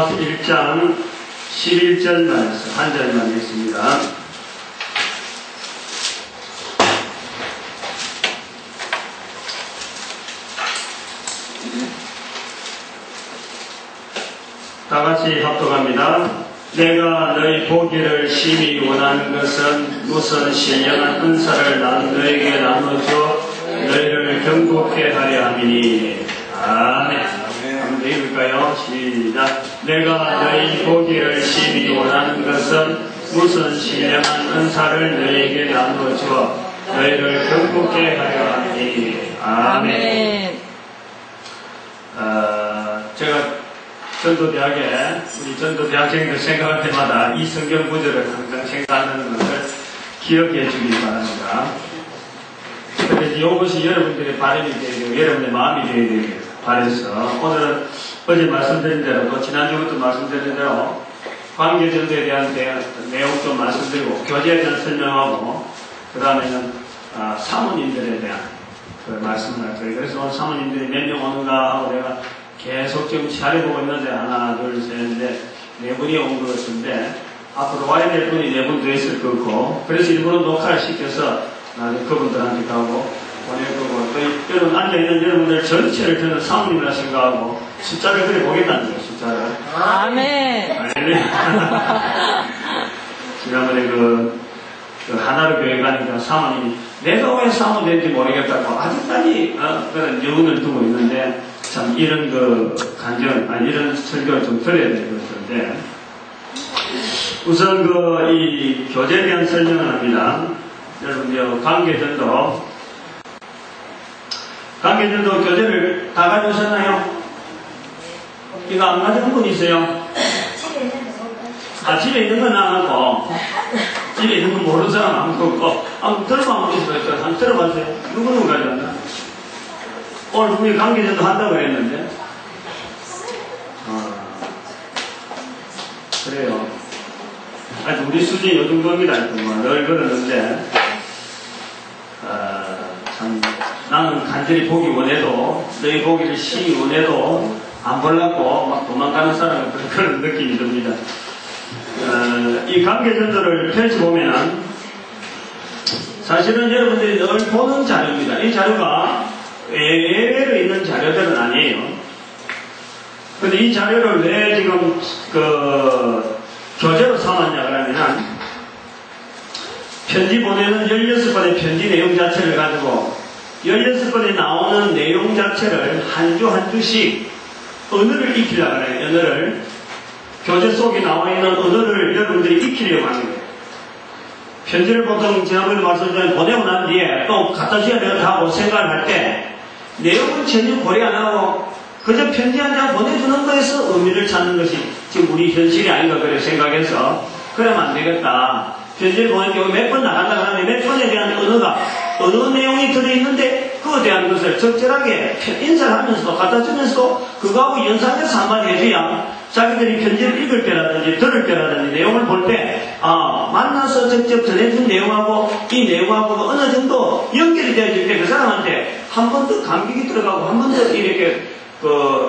로마서 1장 11절만 한 절만 읽습니다. 다 같이 합독합니다. 내가 너희 보기를 심히 원하는 것은 무슨 신령한 은사를 난 너에게 나눠줘 너희를 경고케 하려 함이니. 아멘. 한번 더 읽을까요? 시작. 내가 너희 보기를 심히 원하는 것은 무슨 신령한 은사를 너희에게 나눠줘 너희를 경고케 하려 함이니. 아멘. 제가 전도대학에 우리 전도대학생들 생각할 때마다 이 성경 구절을 항상 생각하는 것을 기억해 주길 바랍니다. 그런데 이것이 여러분들의 바람이 되어야 되고 여러분의 마음이 되어야 되길 바라서 오늘은 어제 말씀드린 대로 또 지난주부터 말씀드린 대로 관계전도에 대한 내용 좀 말씀드리고 교제에 대한 설명하고 그 다음에는 사모님들에 대한 그 말씀을 할 거예요. 그래서 오늘 사모님들이 몇 명 오는가 하고 내가 계속 지금 잘해보고 있는데 하나 둘 셋 넷 네 분이 온 것 같은데 앞으로 와야 될 분이 네 분 더 있을 거고 그래서 일부러 녹화를 시켜서 나중에 그분들한테 가고 보낼 거고 또 여러분 앉아있는 여러분들 전체를 저는 사모님이라 생각하고 숫자를 그래 보겠다는 거예요. 숫자를. 아멘. 지난번에 그 하나로 교회 가니까 사모님이 내가 왜 사모 된지 모르겠다고 아직까지 그런 여운을 두고 있는데 참 이런 이런 설교를 좀 드려야 될 것 같은데 우선 이 교제에 대한 설명을 합니다. 여러분 관계전도 교제를 다 가져오셨나요? 이거 안 가져온 분 있어요? 집에 있는 건 안 하고 집에 있는 건 모르는 사람 안 갖고 한번 들어보면 있어요. 한번 들어봤어요. 누구는 가져왔나? 오늘 분명히 관계전도 한다고 그랬는데 그래요. 아직 우리 수준이 요 정도입니다. 늘 그러는데 참 나는 간절히 보기 원해도 너희 보기를 심히 원해도 안 보려고 막 도망가는 사람은 그런 느낌이 듭니다. 이 관계전도를 펼쳐보면 사실은 여러분들이 늘 보는 자료입니다. 이 자료가 예외로 있는 자료들은 아니에요. 근데 이 자료를 왜 지금 교재로 삼았냐 그러면은 편지 보내는 16번의 편지 내용 자체를 가지고 16번에 나오는 내용 자체를 한 주 한 주씩 언어를 익히려고 해요. 언어를 교재 속에 나와 있는 언어를 여러분들이 익히려고 하는 거예요. 편지를 보통 지난번에 말씀드린 보내고 난 뒤에 또 갖다 줘야 되겠다고 생각을 할 때 내용은 전혀 고려 안 하고 그저 편지 한 장 보내주는 거에서 의미를 찾는 것이 지금 우리 현실이 아닌가 그래 생각해서 그러면 안 되겠다. 편지를 보내주고 몇 번 나간다 그러면 몇 번에 대한 어느 내용이 들어있는데 그거에 대한 것을 적절하게 인사를 하면서도 갖다 주면서도 그거하고 연상해서 한마디 해줘야 자기들이 편지를 읽을 때라든지 들을 때라든지 내용을 볼 때 만나서 직접 전해준 내용하고 이 내용하고 어느 정도 연결이 되어질 때 그 사람한테 한 번 더 감격이 들어가고 한 번 더 이렇게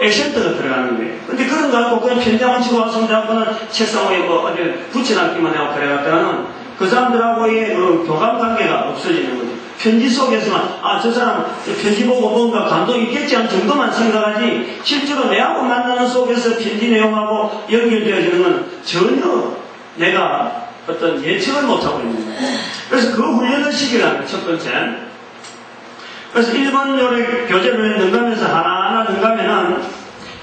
액션트가 들어가는 거예요. 근데 그런 거 갖고 그냥 편지만 치고 와서 혼자하고는 책상 위에 어디 붙여놨기만 하고 그래갔다가는 그 사람들하고의 교감 관계가 없어지는 거죠. 편지 속에서만 저 사람 편지 보고 뭔가 감동이 있겠지 하는 정도만 생각하지 실제로 내하고 만나는 속에서 편지 내용하고 연결되어지는 건 전혀 내가 어떤 예측을 못하고 있는 거예요. 그래서 그 훈련을 시키라는 첫 번째. 그래서 1번 요래 교재를 능가하면서 하나하나 능가하면은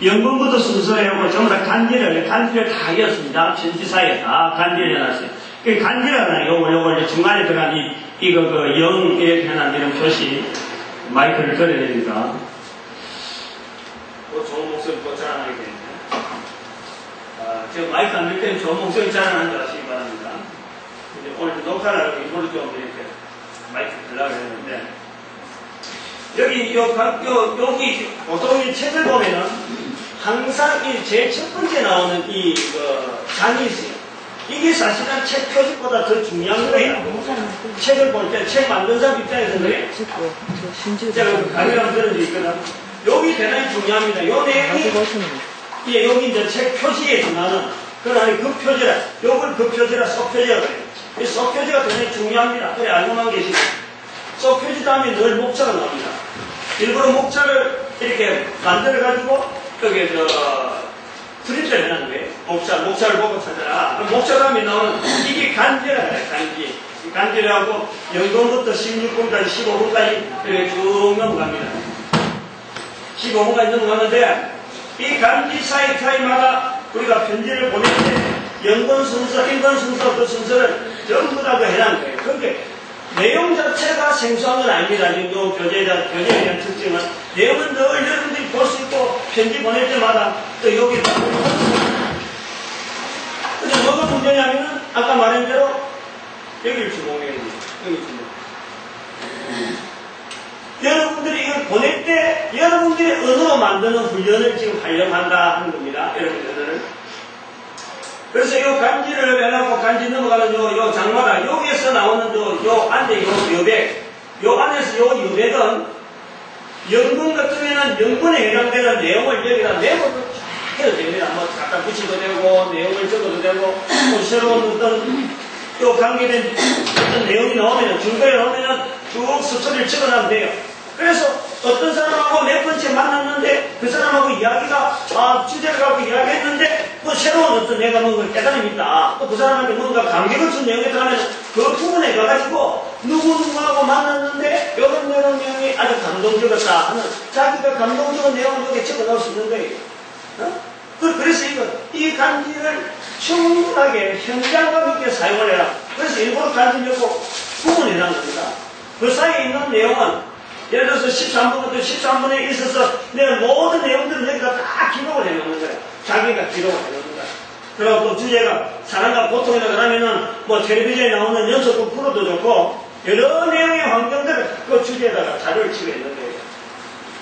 영문부터 순서해오고 전부 다 간지를 다 이었습니다. 편지 사이에 다 간지를 해놨어요. 그 간지라는 요걸 중간에 들어간 영 이렇게 해놨는 이런 표시 마이크를 걸어야 되니까 좋은 목소리 또 자랑하게 되는데 지금 마이크 안 될 때는 좋은 목소리 자랑하는 줄 아시기 바랍니다. 오늘 녹화를 하고 일부러 좀 이렇게 마이크 들라고 했는데 여기 보통 이 책을 보면은 항상 제일 첫 번째 나오는 장이 있어요. 이게 사실은 책 표지보다 더 중요한 거예요. 책을 볼 때, 책 만든 사람 입장에서는 제가 가려면 들은 게 있거든. 여기 대단히 중요합니다. 요 내용이 이제 여기 이제 책 표지에 준하는 그러나 그 표지라, 요걸 그 표지라 서표지라 그래요. 이 서표지가 굉장히 중요합니다. 그래, 알고만 계시고. 서표지 다음에 늘 목차가 나옵니다. 일부러 목차를 이렇게 만들어가지고, 여기 프린트를 해놨는 거예요. 목차를 보고 찾아라. 목차 다음에 나오는, 이게 간지라 그래요, 간지. 간지라고 연금부터 16분까지 15분까지 이렇게 쭉 넘어갑니다. 15분까지 넘어가는데, 이 간지 사이마다 우리가 편지를 보낼 때 연건 순서, 인건 순서, 그 순서를 전부 다 해놓은 거예요. 그러니까 내용 자체가 생소한 건 아닙니다. 요 교재에 대한 특징은 내용은 늘 여러분들이 볼 수 있고 편지 보낼 때마다 또 여기 근데 뭐가 문제냐면은 아까 말한 대로 여기를 주목해야 돼요. 여기 주목. 여러분들이 이걸 보낼 때 여러분들이 언어로 만드는 훈련을 지금 하려고 한다 하는 겁니다. 여러분들은. 그래서 이 간지를 해놓고 간지 넘어가는 요 장마다 여기에서 나오는 요 안에 요 여백, 요 안에서 요 여백은 연금 같은 경우에는 연금에 해당되는 내용을 여기다 메모를 쫙 해도 됩니다. 뭐 갖다 붙이도 되고 내용을 적어도 되고 또 새로운 어떤 요 관계된 어떤 내용이 나오면 중간에 나오면 쭉 스토리를 적어놔도 돼요. 그래서 어떤 사람하고 몇 번째 만났는데 그 사람하고 이야기가 주제를 갖고 이야기했는데 또 새로운 어떤 내가 뭔가 깨달음이 있다. 또 그 사람한테 뭔가 감격을 준 내용이 들어가면 그 부분에 가가지고 누구누구하고 만났는데 이런 내용이 아주 감동적이었다 하는 자기가 감동적인 내용을 여기에 적어놓을 수 있는 거예요. 그래서 이 간지를 충분하게 현장감 있게 사용을 해라. 그래서 일부러 간지를 넣고 구분해놓은 겁니다. 그 사이에 있는 내용은 예를 들어서 13분부터 13분에 있어서 내가 모든 내용들을 여기가 다 기록을 해놓는 거예요. 자기가 기록을 해놓는 거예요. 그리고 또 주제가 사랑과 고통이라 그러면은 뭐 텔레비전에 나오는 연속극 프로도 좋고 여러 내용의 환경들을 그 주제에다가 자료를 찍어 있는 거예요.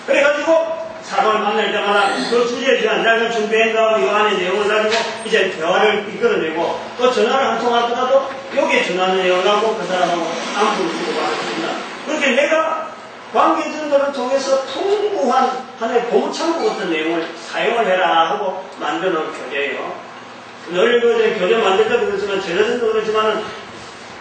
그래가지고 사람을 만날 때마다 그 주제에 대한 내가 준비한다고 이 안에 내용을 가지고 이제 대화를 이끌어내고 또 전화를 한 통 하더라도 여기에 전화하는 내용을 갖고 그 사람하고 안부를 주고받았습니다. 그렇게 내가 관계전도를 통해서 풍부한 하나의 보물창고 같은 내용을 사용을 해라 하고 만드는 교재예요. 늘 그 교재 만들 때도 그렇지만 제자전도 그렇지만은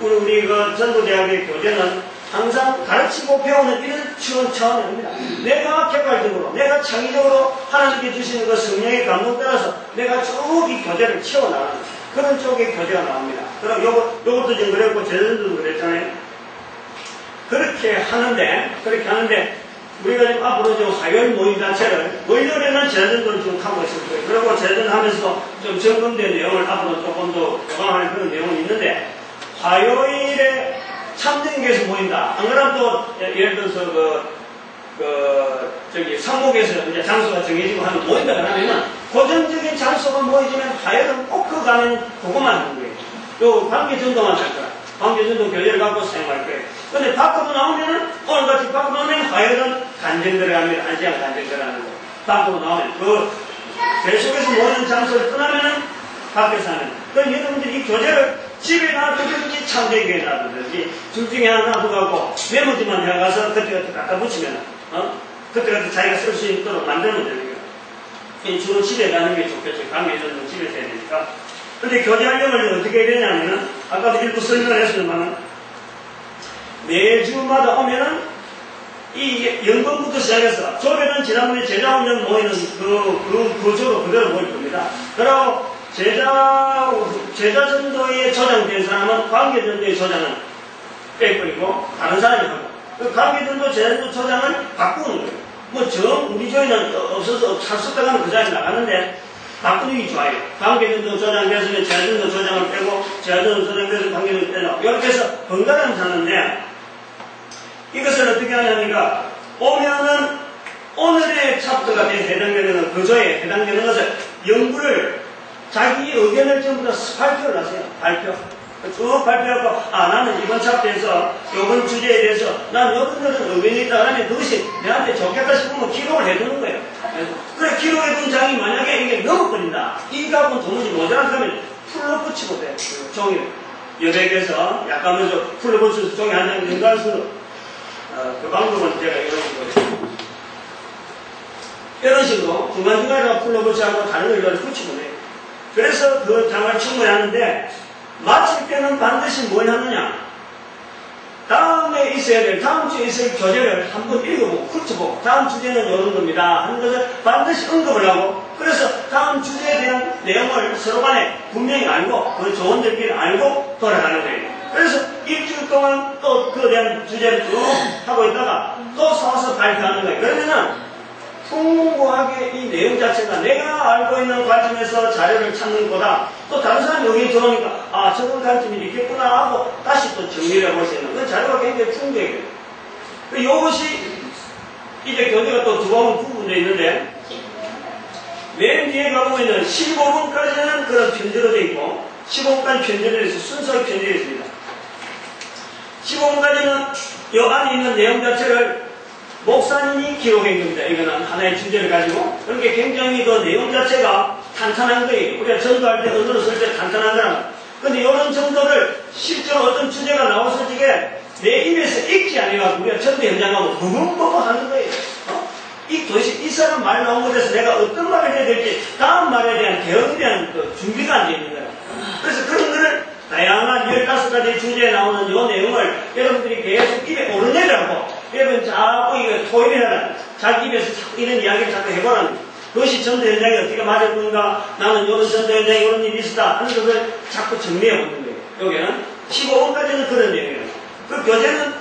우리 그 전도대학의 교재는 항상 가르치고 배우는 이런 차원입니다. 내가 개발적으로, 내가 창의적으로 하나님께 주시는 그 성령의 감동 따라서 내가 쭉 이 교재를 채워나가는 그런 쪽의 교재가 나옵니다. 그럼 요것도 지금 그랬고 제자전도도 그랬잖아요. 그렇게 하는데, 우리가 지금 앞으로 좀 화요일 모임 자체를, 월요일에는 제자전도를 좀 하고 있을 거예요. 그리고 제자전도 하면서 좀 점검된 내용을 앞으로 조금 더 보강하는 그런 내용이 있는데, 화요일에 참정교에서 모인다. 안 그러면 또, 예를 들어서 상목에서 이제 장소가 정해지고 하면 모인다 그러면은, 고정적인 장소가 모이지면 화요일은 꼭 그 가면 그것만 하는 거예요. 요 관계전도만 할 거야. 관계전도 교재를 갖고 사용할 거예요. 근데 밖으로 나오면은, 오늘같이 밖으로 나오면 화요일은 간증 들어갑니다. 안시장 간증 들어가는 거. 밖으로 나오면. 계속해서 모이는 장소를 떠나면은 밖에서 하는. 그럼 여러분들이 이 교재를 집에 놔두든지 창대교에 놔두든지 둘 중에 하나 놔두고 메모지만 해가서 그때 갖다 붙이면, 그때 자기가 쓸 수 있도록 만들면 됩니다. 주로 집에 가는 게 좋겠죠. 관계전도 집에서 해야 되니까. 근데 교재 활용을 어떻게 해야 되냐면은, 아까도 일부 설명을 했지만은, 매주마다 오면은, 이 연금부터 시작해서, 조별은 지난번에 제자훈련 모이는 그 조로 그대로 모일 겁니다. 그리고 제자전도에 조장된 사람은 관계전도의 조장은 빼버리고, 다른 사람이 하고, 그 관계전도, 제자전도 조장을 바꾸는 거예요. 우리 조에는 없어서 찰수가 가면 그 자리에 나가는데, 바꾸는 게 좋아요. 관계전도 조장 됐으면 제자전도 조장을 빼고, 제자전도 조장 됐으면 관계전도 빼고, 이렇게 해서 번갈아가면서 하는데, 이것을 어떻게 하냐니까, 오면은, 오늘의 챕터가 해당되는, 그조에 해당되는 것을 연구를, 자기 의견을 전부 다 발표를 하세요. 발표. 쭉 발표하고, 나는 이번 챕터에서, 이번 주제에 대해서, 난 여러분들은 의견이 있다 그러면 그것이 내한테 좋겠다 싶으면 기록을 해두는 거예요. 그래, 기록해둔 장이 만약에 이게 넘어버린다. 이 값은 도무지 모자란다면 풀로 붙이고 돼. 종이를. 여백에서 약간 먼저 풀로 붙여서 종이 한 장 연구할 수는, 그 방법은 제가 이런 거예요. 이런 식으로 중간중간에 풀러붙이고 다른 걸 이렇게 붙이고 해요. 그래서 그 장을 충분히 하는데 마칠 때는 반드시 뭘 하느냐? 다음에 있어야 될, 다음 주에 있을 교재를 한번 읽어보고 훑어보고 다음 주제는 이런 겁니다 하는 것을 반드시 언급을 하고, 그래서 다음 주제에 대한 내용을 서로 간에 분명히 알고 그 조언들끼리 알고 돌아가는 거예요. 그래서 일주일 동안 또 그에 대한 주제를 쭉 하고 있다가 또 사와서 발표하는 거예요. 그러면은 풍부하게 이 내용 자체가 내가 알고 있는 관점에서 자료를 찾는 거다. 또 다른 사람이 여기 들어오니까 아 저런 관점이 있겠구나 하고 다시 또 정리를 해볼 수 있는 그 자료가 굉장히 풍부해요. 이것이 이제 교재가 또 두 부분 구분되어 있는데 맨 뒤에 가보면 15분까지는 그런 편지로 되어 있고 15분까지 편지로 되어 있어 순서의 편지가 있습니다. 15분까지는 이 안에 있는 내용 자체를 목사님이 기록한 겁니다. 이거는 하나의 주제를 가지고. 그러니까 굉장히 그 내용 자체가 탄탄한 거예요. 우리가 전도할 때 언어로 쓸 때 탄탄한 거란. 근데 이런 정도를 실제로 어떤 주제가 나왔을 적에 내 입에서 읽지 않아가지고 우리가 전도 현장 가면 버벅버벅 하는 거예요. 도대체 이 사람 말 나온 것에서 내가 어떤 말을 해야 될지 다음 말에 대한 대응에 대한 그 준비가 안 돼 있는 거예요. 그래서 그런 거를 다양한 15가지 주제에 나오는 이 내용을 여러분들이 계속 입에 오르내라고 여러분 자꾸 이거 토의해라. 자기 입에서 자꾸 이런 이야기를 자꾸 해보라는 그것이 전도 현장에 어떻게 맞을 건가, 나는 이런 전도 현장에 이런 일이 있었다 하는 것을 자꾸 정리해보는 거예요. 여기는 15분까지는 그런 내용이에요. 그 교재는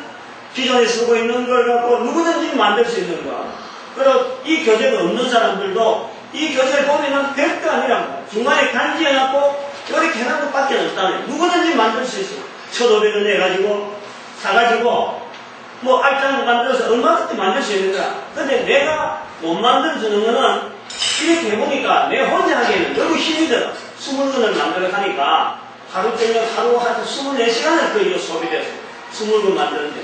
기존에 쓰고 있는 걸 갖고 누구든지 만들 수 있는 거. 그리고 이 교재가 없는 사람들도 이 교재를 보면은 별거 아니라고. 중간에 간지해놨고 이렇게 해놓은 것밖에 없다네. 누구든지 만들 수 있어요. 1,500원 내가지고 사가지고 뭐 알짱 만들어서 얼마든지 만들 수 있는 거야. 근데 내가 못 만들어주는 거는 이렇게 해보니까 내 혼자 하기에는 너무 힘이 들어. 20권을 만들어 가니까 하루 저녁 하루 한 24시간을 거의 소비돼서 20권 만드는데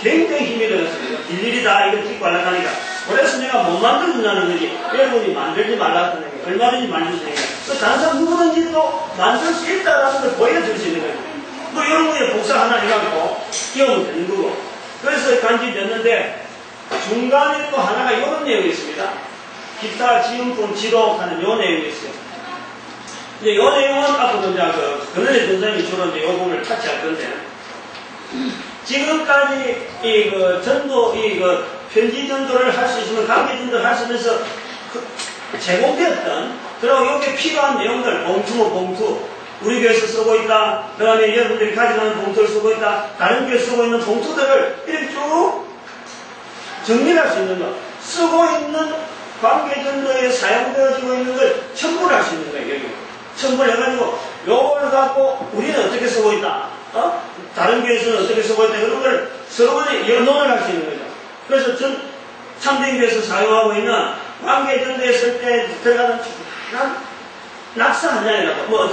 굉장히 힘이 들었어요. 일일이 다 이거 찍고 하려니까. 그래서 내가 못 만들어준다는 거지. 여러분이 만들지 말라는 게 얼마든지 만들 수 있는 거야. 그 다른 사람 누구든지 또 만들 수 있다는 걸 보여줄 수 있는 거예요. 뭐 이런 거에 복사 하나 해갖고 끼우면 되는 거고. 그래서 간지됐는데 중간에 또 하나가 이런 내용이 있습니다. 기타 지음품 지도하는 요 내용이 있어요. 이제 요 내용은 앞으로 이제 그늘의 전사님이 주로 이제 요 부분을 터치할 건데 지금까지 전도 편지 전도를 할 수 있으면 관계 전도를 할 수 있으면서 제공되었던 그리고 여기에 필요한 내용들 봉투 봉투 우리 교회에서 쓰고 있다. 그 다음에 여러분들이 가져가는 봉투를 쓰고 있다. 다른 교회에서 쓰고 있는 봉투들을 이렇게 쭉 정리할 수 있는 것. 쓰고 있는 관계전도에 사용되어지고 있는 걸 첨부를 할 수 있는 거예요. 여기. 첨부를 해가지고 요걸 갖고 우리는 어떻게 쓰고 있다. 다른 교회에서는 어떻게 쓰고 있다. 그런 걸 서로 간에 연론을 할 수 있는 거죠. 그래서 참대교회에서 사용하고 있는 관계전도에 쓸 때 들어가는 낙서 한 장이라도, 뭐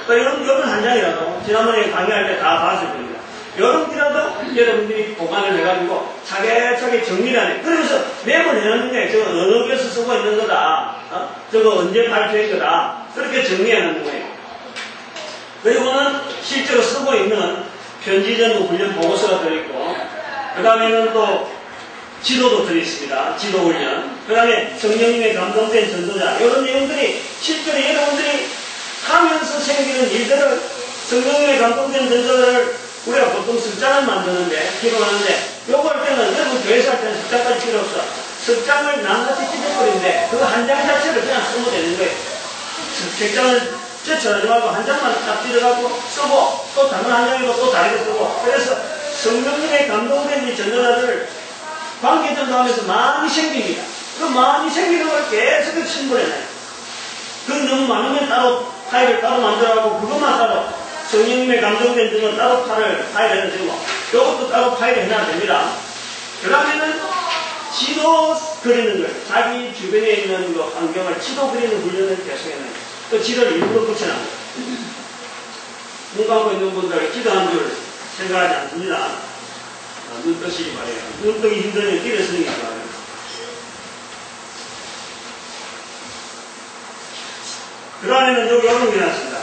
이런 한 장이라도, 지난번에 강의할 때 다 봤을 겁니다. 이런 기라도 여러분들이 보관을 해가지고 차례차례 정리를 하네. 그러면서 매번 해놓는 게 저거 어느 교에서 쓰고 있는 거다. 저거 언제 발표한 거다. 그렇게 정리해놓는 거예요. 그리고는 실제로 쓰고 있는 편지전도 훈련 보고서가 들어있고, 그 다음에는 또 지도도 들어있습니다. 지도훈련. 그 다음에 성령님의 감동된 전도자. 이런 내용들이 실제로 여러분들이 하면서 생기는 일들을 성령님의 감동된 전도자를 우리가 보통 석장을 만드는데, 기록하는데, 요거 할 때는 여러분 교회에서 할 때는 석장까지 필요 없어. 석장을 낱낱이 찢어버리는데, 그거 한 장 자체를 그냥 쓰면 되는 거예요. 석장을 찢어하지 말고 한 장만 딱 찢어갖고 쓰고, 또 다른 한 장이고 또 다르게 쓰고, 그래서 성령님의 감동된 이 전도자들을 관계전도 하면서 많이 생깁니다. 그 많이 생기는 걸 계속 신고해놔요. 그 너무 많으면 따로 파일을 따로 만들어가고 그것만 따로 성령님의 감동된 점은 따로 파일을 해주고 이것도 따로 파일을 해놔야 됩니다. 그 다음에는 지도 그리는 걸 자기 주변에 있는 그 환경을 지도 그리는 훈련을 계속 해놔요. 그 지도를 일부러 붙여놔요. 눈 감고 있는 분들에게 지도한 줄 생각하지 않습니다. 눈 뜨시기 바래요. 눈 뜨기 힘들면 길에 쓰는 게 좋아요. 그 다음에는 여기 이런 게 나왔습니다.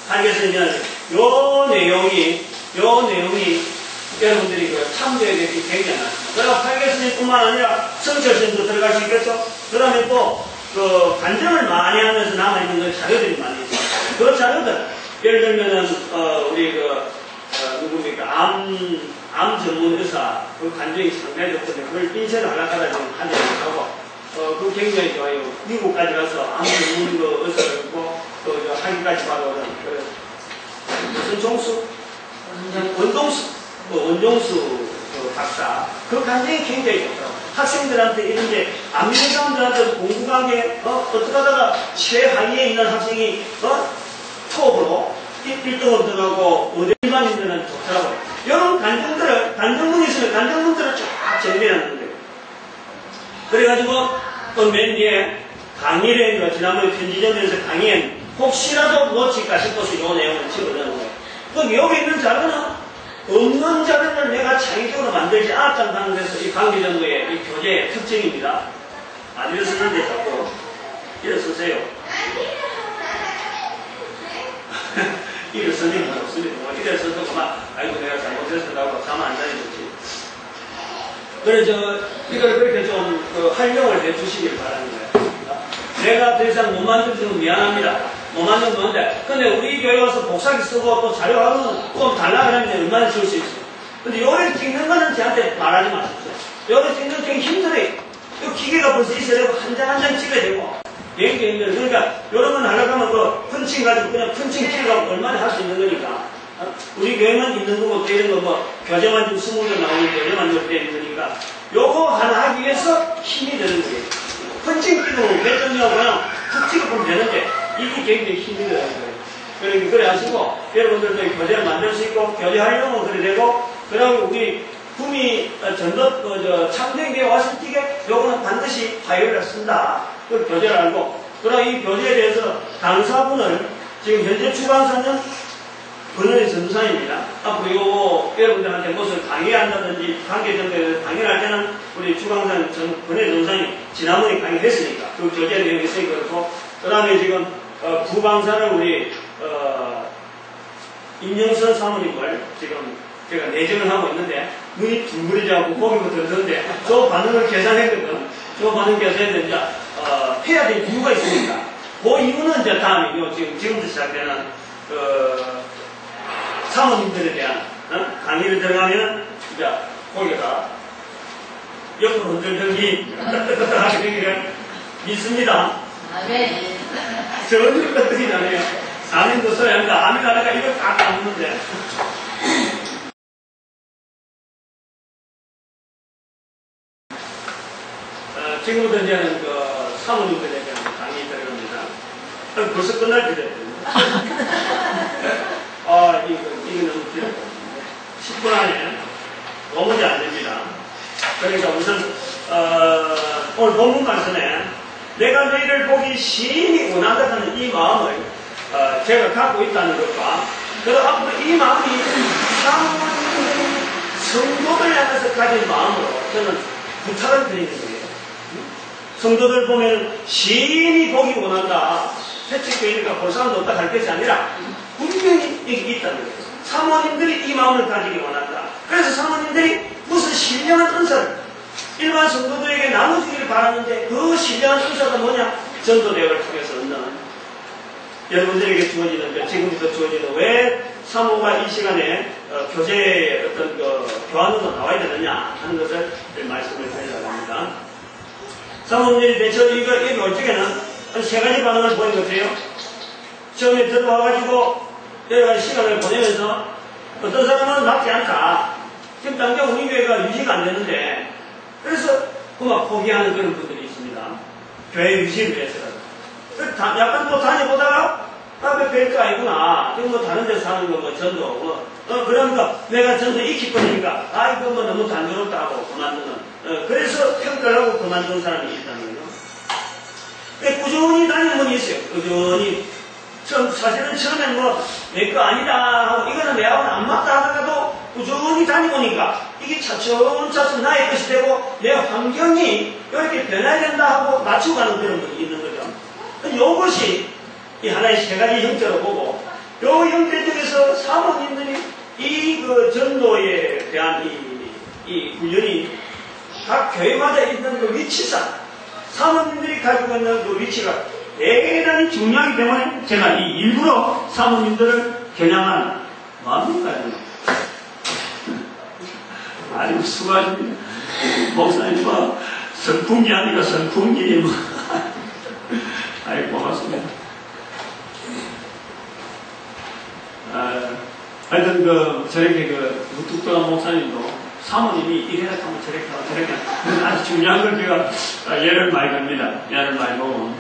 팔개선이는 요 내용이 여러분들이 그 참조해야 될 게 굉장히 많습니다. 그래서 8개스님뿐만 아니라 성철스님도 들어갈 수 있겠죠. 그 다음에 또 그 간증을 많이 하면서 남아있는 그 자료들이 많이 있어요. 그 자료들 예를 들면은 우리 누굽니까 암 전문 의사 그 간증이 상당히 좋거든요. 그걸 인쇄를 하려다가 지금 한 대 하고 그 굉장히 좋아요. 미국까지 가서 암 전문 그 의사를 있고 또 학위까지 받아오는 무슨 종수 원종수 그 박사 그 간증이 굉장히 좋더라고요. 학생들한테 이런데 안 믿는 사람들한테 공부 강의 어떻게 하다가 최하위에 있는 학생이 톱으로 1등으로 들어가고 의대일반인들은 좋더라고요. 이런 간증문이 있으면 간증문들을 쫙 정리하는 거예요. 그래가지고 또 맨 뒤에 강의를 지난번에 편지점에서 강의엔 혹시라도 놓칠까 싶어서 이 내용을 집어넣는 거예요. 그럼 여기 있는 자료는 없는 자료를 내가 창의적으로 만들지 않았다는 데서 이 강의정도의 이 교재의 특징입니다. 안 일어서는데 자꾸 일어서세요. 일어서는 건 없습니다. 뭐 일어서도 그만 아이고 내가 잘못했다고 잠 안 자니 좋지. 그래서 이걸 그렇게 좀 활용을 해주시길 바라는 거예요. 내가 더 이상 못 만들어주면 미안합니다. 못 만든 건데, 근데 우리 교회 와서 복사기 쓰고 또 자료하면 좀 달라 그러면 얼마나 좋을 수 있어요. 근데 요를 찍는 거는 저한테 말하지 마십시오. 요를 찍는 게 힘들어요. 요 기계가 벌써 있어야 되고, 한 장 한 장 찍어야 되고, 굉장히 힘들어요. 그러니까, 요런 건 하려고 하면 펀칭 가지고 그냥 펀칭 찍어가고 얼마나 할 수 있는 거니까. 우리 교회만 있는 거고, 또 이런 거 교재만 좀 20개 나오는 교재만 좀 되는 거니까, 요거 하나 하기 위해서 힘이 드는 거예요. 펀칭 찍으면 몇 점이라고 그냥 툭 찍어보면 되는데, 이게 굉장히 힘이 들어가는 거예요. 그러니까 그래 하시고, 여러분들도 교재를 만들 수 있고, 교재 활용은 그래 되고, 그러고 우리 구미 창생교회 왔을 때, 요거는 반드시 파일을 쓴다. 그 교재를 알고, 그러고 이 교재에 대해서 강사분을, 지금 현재 주강사는 권은희 전도사입니다. 앞으로 요거 여러분들한테 무엇을 강의한다든지, 관계정도에 강의를 할 때는 우리 주강사는 권은희 전도사님 지난번에 강의했으니까, 그 교재 내용이 있으니까 그렇고, 그 다음에 지금 부강사는 우리 임영선 사모님을 지금 제가 내정을 하고 있는데 눈이 둥그러지고 고개부터 들었는데 저 반응을 계산했거든. 저 반응 계산했는데 해야 될 이유가 있으니까 그 이유는 이제 다음이요. 지금부터 시작되는 사모님들에 대한 강의를 들어가면 이제 고개가 옆으로 흔들더니 하게 되기를 믿습니다. 아멘. 전혀 끄떡이지 않아요. 아멘도 써야 합니다. 아멘 하다가 이걸 딱 까먹는데. 지금부터 이제는 사모님들에 대한 강의 들어갑니다. 벌써 끝날 때 됐거든요. 이거 너무 길어요. 10분 안에 너무 안 됩니다. 그러니까 우선, 오늘 본문 말씀에 내가 너희를 보기 심히 원한다는 이 마음을 제가 갖고 있다는 것과 그리고 앞으로 이 마음이 성도들 향해서 가진 마음으로 저는 부탁을 드리는 거예요. 성도들 보면 심히 보기 원한다. 회칙교회니까 볼 사람도 없다 할 것이 아니라 분명히 여기 있다는 거예요. 사모님들이 이 마음을 가지기 원한다. 그래서 사모님들이 무슨 신령한 은사를 일반 성도들에게 나눠주기를 바라는데 그 신령한 은사가 뭐냐? 전도대회를 통해서 얻는 여러분들에게 주어지는 지금부터 주어지는 왜 사모가 이 시간에 교재의 어떤 교환으로 나와야 되느냐 하는 것을 말씀을 드리려고 합니다. 사모님들이 대체로 이거 어떻게는 한 세 가지 반응을 보인 것 같아요. 처음에 들어와가지고 여러 가지 시간을 보내면서 어떤 사람은 맞지 않다. 지금 당장 우리 교회가 유지가 안 되는데 그래서 그만 포기하는 그런 분들이 있습니다. 교회 유지를 위해서라도. 약간 또 다녀보다가 별거 아니구나. 지금 다른 데서 하는 거 전도. 그러니까 내가 전도 익히 버리니까 이거 너무 단조롭다 하고 그만두는. 그래서 평가를 하고 그만두는 사람이 있다는 거예요. 꾸준히 다니는 분이 있어요. 꾸준히. 사실은 처음엔 내 거 아니다 하고 이거는 내하고는 안 맞다 하다가도 꾸준히 다니보니까 이게 차츰차츰 나의 것이 되고 내 환경이 이렇게 변해야 된다 하고 맞추고 가는 그런 분이 있는 거죠. 이것이 이 하나의 세 가지 형태로 보고 이 형태 중에서 사모님들이 이 전도에 대한 이 훈련이 각 교회마다 있는 그 위치상, 사모님들이 가지고 있는 그 위치가 대단히 중요하기 때문에 제가 이 일부러 사모님들을 겨냥한 마음까지 아주 수고하십니다. 목사님 뭐 선풍기 아니고 선풍기 뭐 아이 고맙습니다. 하여튼 저렇게 무뚝뚝한 목사님도 사모님이 이래라 하면 저렇게 하고 저렇게 하고 아주 중요한 걸 제가 예를 많이 듭니다. 예를 많이 보고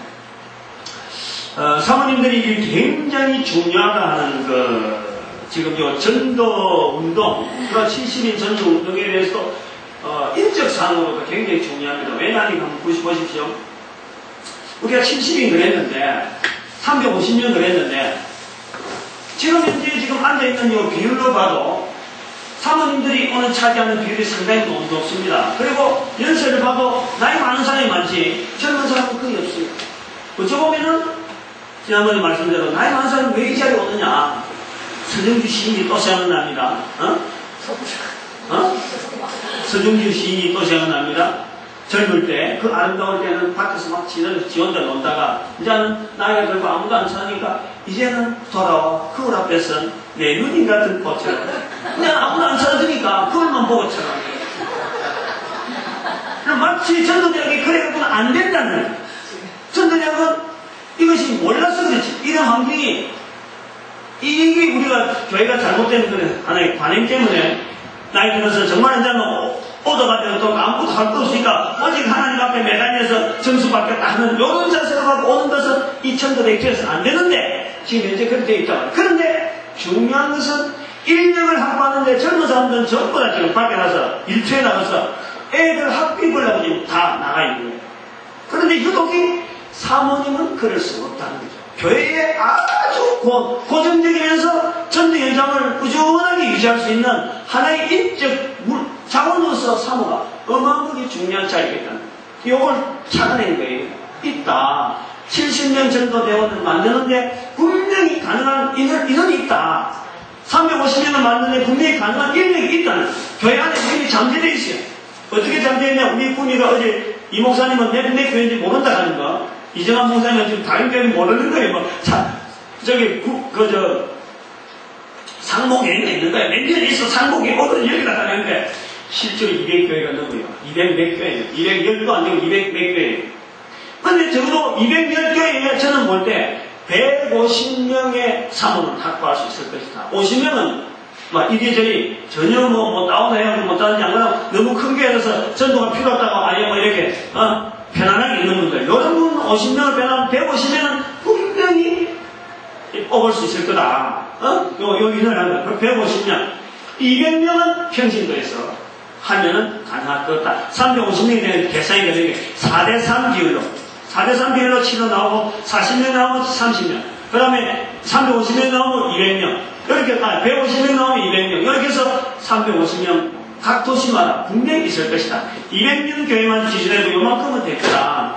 사모님들이 이게 굉장히 중요하다 하는 지금 요 전도 운동, 70인 전도 운동에 대해서 인적 사항으로도 굉장히 중요합니다. 왜냐하면 한번 보십시오. 우리가 70인 그랬는데 350년 그랬는데 지금 현재 지금 앉아있는 이 비율로 봐도 사모님들이 오늘 차지하는 비율이 상당히 너무 높습니다. 그리고 연세를 봐도 나이 많은 사람이 많지 젊은 사람은 거의 없어요. 어쩌보면은 지난번에 말씀대로 나이 많은 사람이 왜 이 자리에 오느냐. 서정주 시인이 또 생각납니다. 서정주 시인이 또 생각납니다. 젊을 때, 그 아름다울 때는 밖에서 막 지 혼자 놀다가, 이제는 나이가 들고 아무도 안 사니까, 이제는 돌아와. 그울 앞에선 내 누님 같은 꽃처럼. 그냥 아무도 안 찾아주니까, 그울만 보고 처럼. 마치 전도대학이 그래갖고는 안 된다는. 전도대학은 이것이 몰라서 그렇지. 이런 환경이, 이게 우리가, 교회가 잘못된 그런 하나의 관행 때문에, 나이 들어서 정말 이제는 얻어가지고 또 아무것도 할 거 없으니까 오직 하나님 앞에 매달려서 점수 받겠다 하는 이런 자세로 가고 오는 것은 이 천도대 교회에서 안 되는데 지금 현재 그렇게 되어 있다. 그런데 중요한 것은 인력을 확보하는데 젊은 사람들은 전부 다 지금 밖에 나서 일터에 나가서 애들 학비를 하고 지금 다 나가 있는 거예요. 그런데 유독이 사모님은 그럴 수 없다는 거죠. 교회에 아주 고정적이면서 전도 현장을 꾸준하게 유지할 수 있는 하나의 인적 자원으로서 사모가 어마어마하게 중요한 자리겠다. 이걸 찾아낸 거예요. 있다. 70년 전도 대원을 만드는데 분명히 가능한 인원이 있다. 350년을 만드는데 분명히 가능한 인력이 있다는 교회 안에 분명히 잠재되어 있어요. 어떻게 잠재되어 있냐. 우리 분이가 어제 이 목사님은 몇 교회인지 모른다 하는 거. 이정환 목사님은 지금 다른 교회는 모르는 거예요. 뭐, 상목에 있는 거예요. 몇 년에 있어 상목에 오늘 여기다 가는데 실제로 200교회가 넘어요. 200몇 교회예요. 210도 안 되고 200몇 교회예요. 근데 적어도 210교회에 저는 볼 때 150명의 사모를 확보할 수 있을 것이다. 50명은 막 이리저리 전혀 뭐 다운도 해야 못 다운지 안 그러고 너무 큰 교회라서 전도가 필요하다고 아예 뭐 이렇게 편안하게 있는 분들. 여러분 50명을 빼면 150명은 분명히 뽑을 수 있을 거다. 요 인을 하는 거야. 150명. 200명은 평신도에서 하면은 가능할 것 같다. 350명이 되는 계산이 되는 게 4대3 비율로. 4대3 비율로 치러 나오고 40명 나오면 30명. 그 다음에 350명 나오면 200명. 이렇게, 150명 나오면 200명. 이렇게 해서 350명 각 도시마다 분명히 있을 것이다. 200명 교회만 기준해도 요만큼은 될 거다.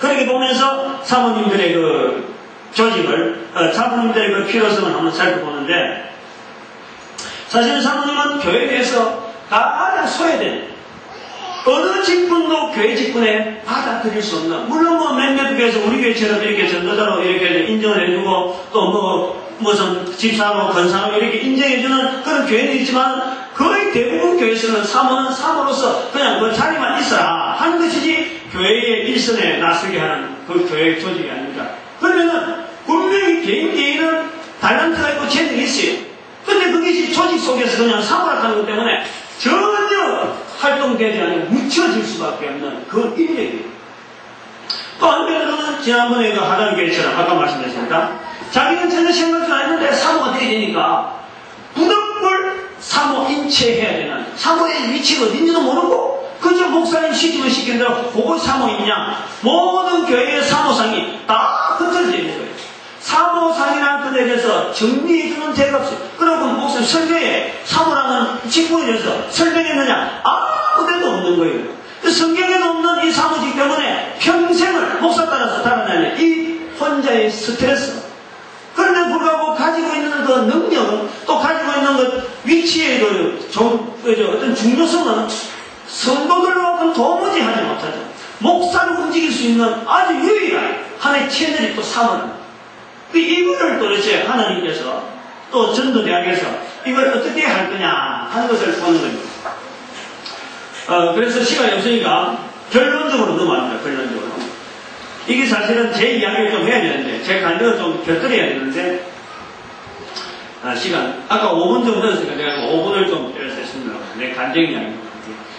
그렇게 보면서 사모님들의 조직을, 사모님들의 필요성을 한번 살펴보는데, 사실 사모님은 교회에 대해서 가장 소외된, 어느 직분도 교회 직분에 받아들일 수 없는, 물론 몇몇 교회에서 우리 교회처럼 이렇게 전도자로 이렇게 인정을 해주고, 또 무슨 집사로, 건사로 이렇게 인정해주는 그런 교회는 있지만, 거의 대부분 교회에서는 사모는 사모로서 그냥 그 자리만 있어라 하는 것이지, 교회의 일선에 나서게 하는 그 교회 조직이 아닙니다. 그러면은, 분명히 개인은 달란트가 있고 재능이 있어요. 근데 그것이 조직 속에서 그냥 사고락하는 것 때문에 전혀 활동되지 않고 묻혀질 수밖에 없는 그 인력이에요. 또 한편으로는 지난번에 하단교회처럼 아까 말씀드렸습니다. 자기는 전혀 생각도 안 했는데 사모가 되게 되니까 부득불 사모 인체해야 되는 사모의 위치가 어딘지도 모르고 그저 목사님 시키면 시킨 대로 그거 사모이냐 모든 교회의 사모상이 다 흩어져 있는 거예요. 사모상이라는 것에 대해서 정리해주는 데가 없어요. 그러고 목사님 설교에 사모라는 직분에 대해서 설명했느냐? 아무데도 없는 거예요. 성경에도 없는 이 사모직 때문에 평생을 목사 따라서 달아나는 이 혼자의 스트레스. 그런데 불구하고 가지고 있는 그 능력은 또 가지고 있는 그 위치의 어떤 중요성은 성도들하고는 도무지 하지 못하죠. 목사를 움직일 수 있는 아주 유일한 하나의 채널이 또 사모는. 이거를 도대체 하나님께서 또 전도대학에서 이걸 어떻게 할 거냐 하는 것을 보는 겁니다. 그래서 시간이 없으니까 결론적으로 넘어갑니다. 결론적으로. 이게 사실은 제 이야기를 좀 해야 되는데, 제 간증을 좀 곁들여야 되는데, 시간. 아까 5분 정도 넣었으니까 내가 5분을 좀 했습니다. 내 간증 이야기.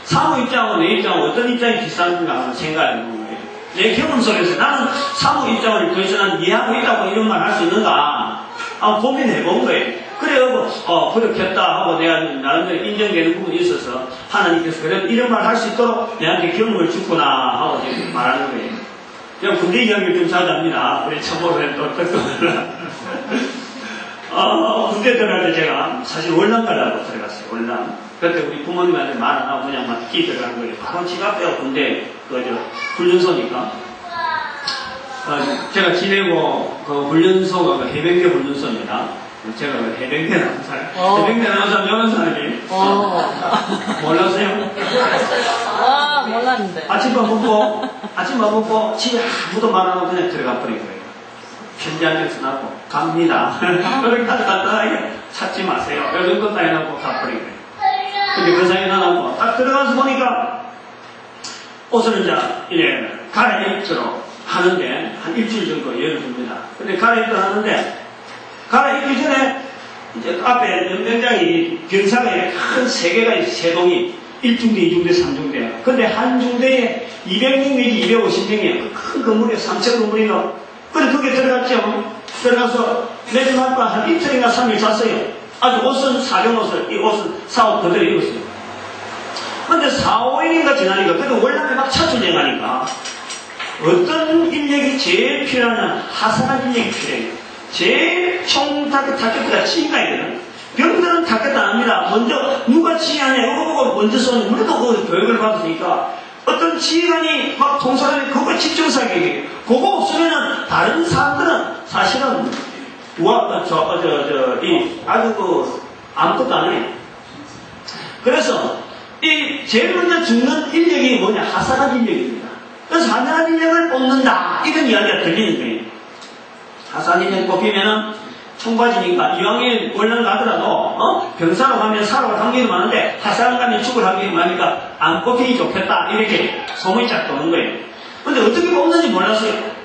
사모 입장하고 내 입장하고 어떤 입장이 비슷한가 하는 생각을 해보는 거예요. 내 경험 속에서 나는 사모 입장을 더 이상 이해하고 있다고 이런 말 할 수 있는가? 고민해본 거예요. 그래요, 그렇겠다 하고 내가 나름대로 인정되는 부분이 있어서 하나님께서 그래도 이런 말 할 수 있도록 내한테 경험을 줬구나 하고 말하는 거예요. 그냥 군대 이야기를 좀 자주합니다. 우리 처보를 또 듣고 군대 들어갈 때 제가 사실 월남 가려고 들어갔어요. 월남. 그때 우리 부모님한테 말 안 하고 그냥 막 듣기 들어간 거예요. 바로 집 앞에가 군대 훈련소니까. 제가 지내고 그 훈련소가 그 해병대 훈련소입니다. 제가 그 해병대 나온 사람, 해병대 나온 사람 여러 사람이 몰랐어요? 몰랐는데. 아침밥 먹고 집에 아무도 말 안 하고 그냥 들어가 버린 거예요. 편지 한 장 써놨고 갑니다. 그렇게 간단하게 찾지 마세요. 요 정도 딱 해놓고 가버린 거예요. 근데 그 사이에 나가고 딱 들어가서 보니까 옷을 이제 갈아입도록 하는데 한 일주일 정도 열어줍니다. 근데 갈아입도록 하는데 갈아입기 전에 이제 앞에 연병장이 병사가 큰 세 개가 세 동이 1중대, 2중대, 3중대야. 근데 한 중대에 200명 내지 250명이에요. 큰 건물이에요. 3층 건물이요. 그래 거기에 들어갔죠. 들어가서 매주날 밤 한 이틀인가 3일 잤어요. 아주 옷은 사용 옷을, 이 옷은 사옷 그대로 입었어요. 근데 4, 5일인가 지나니까, 그래도 월남에 막 차출행하니까, 어떤 인력이 제일 필요하냐? 하산한 인력이 필요해요. 제일 타겟가 지휘관이거든. 병들은 타겟 안 합니다. 먼저, 누가 지휘하냐? 이거 보고 먼저 쏘는, 우리도 그 교육을 받으니까, 어떤 지휘관이 막 통솔하는 그거 집중사격이에요. 그거 없으면은, 다른 사람들은 사실은, 아주 아무것도 안 해. 그래서, 제일 먼저 죽는 인력이 뭐냐? 하산한 인력입니다. 그래서 하산한 인력을 뽑는다. 이런 이야기가 들리는 거예요. 하산한 인력 뽑히면은 청바지니까 이왕에 월남 가더라도, 병사로 가면 살아갈 확률이 많은데, 하산 가면 죽을 확률이 많으니까 안 뽑히기 좋겠다. 이렇게 소문이 쫙 도는 거예요. 근데 어떻게 뽑는지 몰랐어요.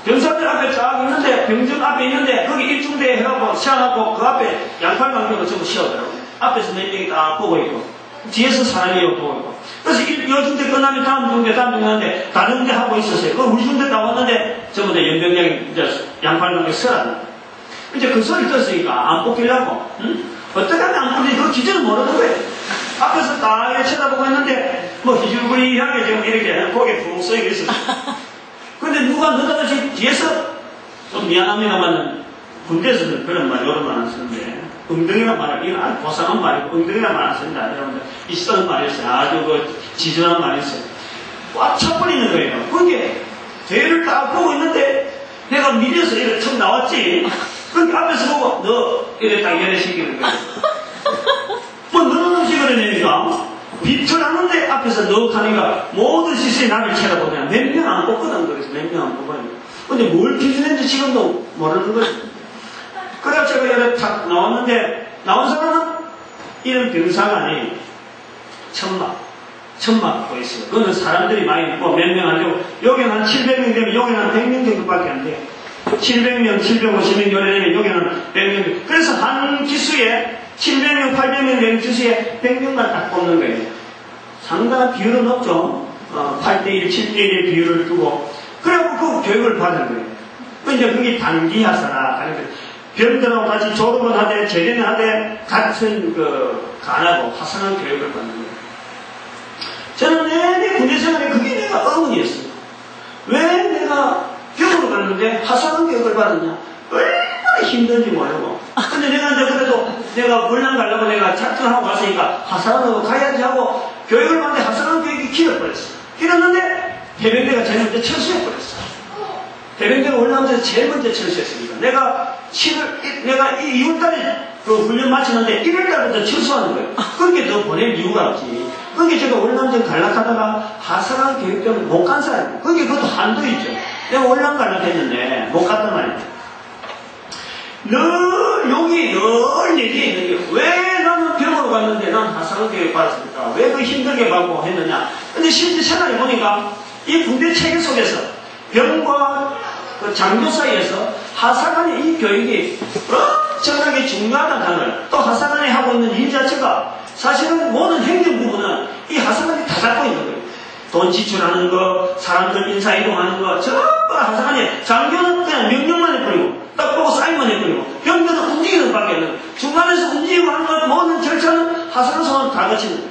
병사들 앞에 쫙 있는데, 병정 앞에 있는데, 거기 일중대에 해갖고, 세워갖고, 그 앞에 양팔 강력을 전부 씌워더라고요. 앞에서 몇 명이 딱 보고 있고, 뒤에서 사람이 보고 있고. 그래서 요 중대 끝나면 다음 중대 하는데, 다른 중대 하고 있었어요. 그 우리 중대 나왔는데, 전부 다 연병장이 이제 양팔 강력 서라는 이제 그 소리 들었으니까 안 뽑히려고, 어떻게 하면 안 뽑히지? 그 기준을 모르는 거예요. 앞에서 딱 이렇게 쳐다보고 있는데, 희줄부리하게 지금 이렇게 고개 푹 서 있었어요. 근데 누가 느닷없이 뒤에서, 좀 미안합니다만, 군대에서는 그런 말, 이런 말 안 쓰는데, 엉덩이란 말을, 이건 아주 고상한 말이고, 엉덩이란 말 안 쓴다. 여러분들, 있었던 말이었어요. 아주 지저한 말이었어요. 꽉 쳐버리는 거예요. 그게, 대를 딱 보고 있는데, 내가 밀려서 이렇게 처음 나왔지. 그렇게 앞에서 보고, 너, 이래 딱 열애시키는 거예요. 너는 음식을 해내니까, 비틀하는데 앞에서 너 하니까 모든 시선이 나를 쳐다보냐. 몇 명 안 뽑거든. 그래서 몇 명 안 뽑아요. 근데 뭘 기준했는지 지금도 모르는 거지. 그래서 제가 이렇게 탁 나왔는데, 나온 사람은 이런 병사가 아니에요. 천막 보였어요. 그거는 사람들이 많이 있고 몇 명 안 되고, 여기는 한 700명 되면 여기는 한 100명 정도밖에 안 돼요. 700명, 750명 요래 되면 여기는 100명. 그래서 한 기수에 700명, 800명 되는 기수에 100명만 딱 뽑는 거예요. 상당한 비율은 높죠. 8대1, 7대1의 비율을 두고. 그래갖고 그 교육을 받은 거예요. 이제 그게 단기 하사라. 병들하고 같이 졸업을 하되, 제대는 하되, 같은 간하고 하산한 교육을 받는 거예요. 저는 내내 군대 생활에 그게 내가 의문이었어요. 왜 내가 병으로 갔는데 하산한 교육을 받았냐? 얼마나 힘든지 모르고. 근데 내가 이제 그래도 내가 월남 가려고 내가 작전하고 갔으니까 하산하고 가야지 하고 교육을 받는데 하산한 교육이 길어버렸어. 길었는데 해병대가 제일 먼저 철수해버렸어. 해병대가 월남에서 제일 먼저 철수했습니다. 내가 2월달에 그 훈련 마치는데 1월달부터 철수하는 거예요. 그렇게 더 보낼 이유가 없지. 그게 제가 월남전 갈락하다가 하사관 교육 때문에 못 간 사람이에요. 그게 그것도 한도 있죠. 내가 월남 갈락했는데 못 갔단 말이에요. 늘 여기 늘 얘기해 있는 게 왜 나는 병으로 갔는데 난 하사관 교육 받았습니까? 왜 그 힘들게 받고 했느냐? 근데 실제 생각해 보니까 이 군대 체계 속에서 병과 그 장교 사이에서 하사관의 이 교육이 엄청나게 중요하다는 걸, 또 하사관이 하고 있는 일 자체가 사실은 모든 행정 부분은 이 하사관이 다 잡고 있는 거예요. 돈 지출하는 거, 사람들 인사 이동하는 거, 전부 하사관이, 장교는 그냥 명령만 해버리고, 딱 보고 사인만 해버리고, 병교는 움직이는 밖에 없는, 중간에서 움직이고 하는 것, 모든 절차는 하사관 손으로 다 거치는 거예요.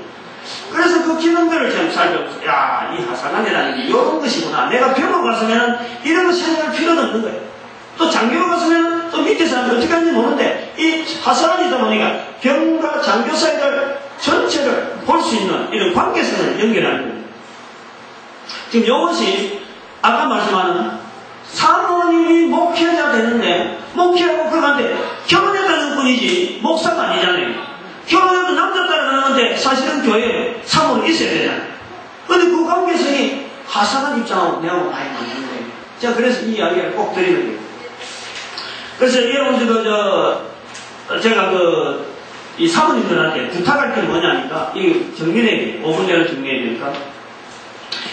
그래서 그 기능들을 좀 살펴보면서, 야, 이 하사관이라는 게 이런 것이구나. 내가 병으로 갔으면 이런 거 생각할 필요도 없는 거예요. 또 장교로 갔으면 또 밑에 사람이 어떻게 하는지 모르는데, 이 하사관이다 보니까 병과 장교 사이를 전체를 볼 수 있는 이런 관계성을 연결하는 거예요. 지금 이것이 아까 말씀하는 사모님이 목회자 되는데, 목회하고 그러는데 결혼했다는 분이지 목사가 아니잖아요. 결혼해도 남자 따라가는데 사실은 교회에 사모는 있어야 되잖아요. 근데 그 관계성이 하사관 입장하고 내하고 많이 맞는 거예요. 제가 그래서 이 이야기를 꼭 드리는 거예요. 그래서 여러분들도 제가 이 사모님들한테 부탁할 게 뭐냐니까, 이 정리해야 돼요. 5분 내로 정리해야 되니까.